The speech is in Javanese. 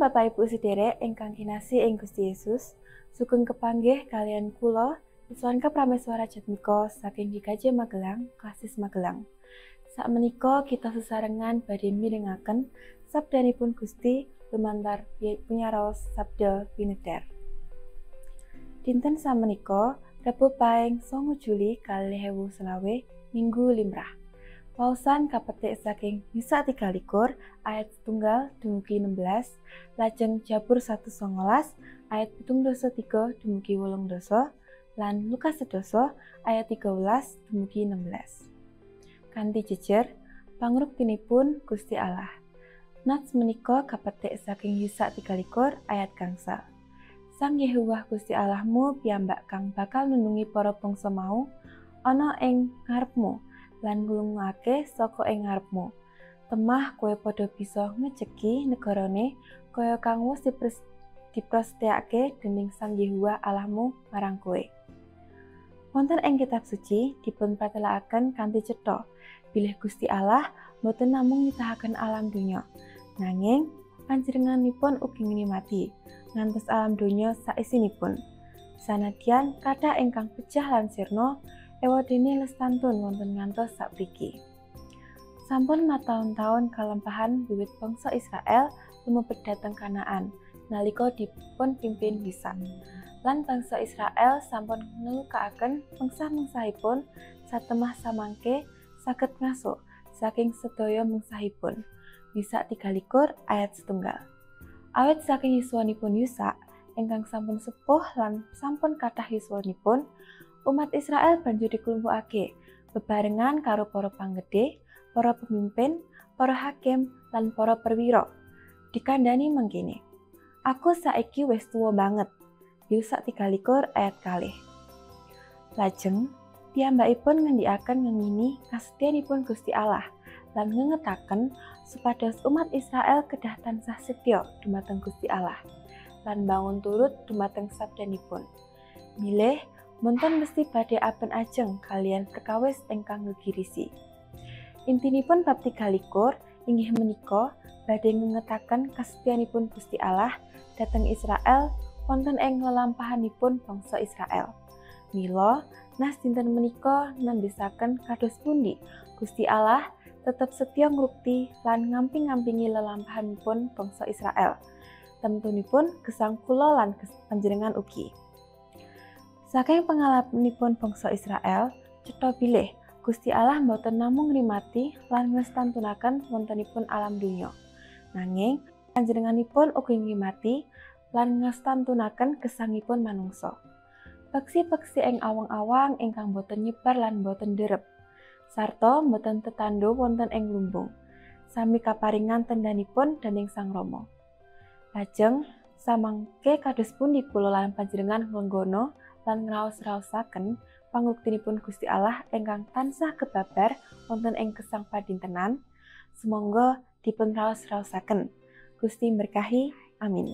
Bapak Ibu sedherek ingkang kinasih ing Gusti Yesus, sugeng kepanggih kalian kula Yuswanka Prameswara Jatmiko saking GKJ Magelang, Klasis Magelang. Sakmenika kita sesarengan badhe mirengaken sabdanipun Gusti lumantar punyaraos sabda pineder. Dinten samenika Rebo Paing 9 Juli 2020 Minggu Limrah. Pausan kapetik saking Yusa 13 ayat 1 dumugi 16, lajeng Jabur 119 ayat 7-3 dumugi 8, lan Lukas 11 ayat 13 dumugi 16. Kanthi jejer pangruktinipun Gusti Allah. Nats menika kapetik saking Yusa 13 ayat gangsal. Sang Yehuwah Gusti Allahmu piyambak kang bakal nulungi para bangsa mau ana ing ngarepmu lan nglungake saka ing ngarepmu. Temah kowe padha bisa ngeceki negarane kaya kang wis diprasteyake dening Sang Yehuwah Allahmu marang kowe. Wonten ing kitab suci dipun pratelakaken kanthi cetha bilih Gusti Allah boten namung nitahaken alam donya, nanging panjenenganipun ugi ngrimati ngantos alam donya saisinipun. Sanadyan kathah ingkang pecah lan sirna ewadene lestantun wonten ngantos sapriki. Sampun mataun-taun kalempahan wiwit bangsa Israel lumebet dhateng Kanaan nalika dipun pimpin Isa. Lan bangsa Israel sampun nelukakaken mengsah-mengsahipun satemah samangke saged ngasuk saking sedaya mengsahipun. Yusa 13 ayat 1. Awit saking yuswanipun Yusa ingkang sampun sepuh lan sampun kathah yuswanipun, umat Israel banjur diklumpukake bebarengan karo para panggedhe, para pemimpin, para hakim, lan para perwira. Dikandhani mangkene, "Aku saiki wis tuwa banget." Yusa 13 ayat 2. Lajeng piyambakipun ngendikaken ngengini kasetyanipun Gusti Allah lan ngengetaken supados umat Israel kedah tansah setya dumateng Gusti Allah lan bangun turut dumateng sabdanipun. Bilih monten mesti badhe aben ajeng kalian perkawis ingkang ngegirisi. Intinipun bab 13 inggih menika badhe ngengetaken kasetyanipun Gusti Allah dhateng Israel wonten ing lelampahanipun bangsa Israel. Mila nas dinten menika nandhisaken kados pundi Gusti Allah tetep setya ngrukti lan ngamping-ngampingi lelampahanipun bangsa Israel. Temtunipun gesang kula lan panjenengan ugi. Saking pengalamanipun bangsa Israel, cetha bilih Gusti Allah mboten namung ngrimati lan nglestantunaken wontenipun alam donya, nanging panjenenganipun ugi ngrimati lan nglestantunaken gesangipun manungsa. Peksi-peksi ing awang-awang ingkang boten nyebar lan boten nderep, sarta boten tetandha wonten ing lumbung, sami kaparingan tendhanipun dening Sang Rama. Lajeng samangke kados pundi kula lan panjenengan nglenggono lan ngraos-raosaken pangruktinipun Gusti Allah ingkang tansah kebabar wonten ing gesang padintenan, sumangga dipun raos-raosaken. Gusti berkahi. Amin.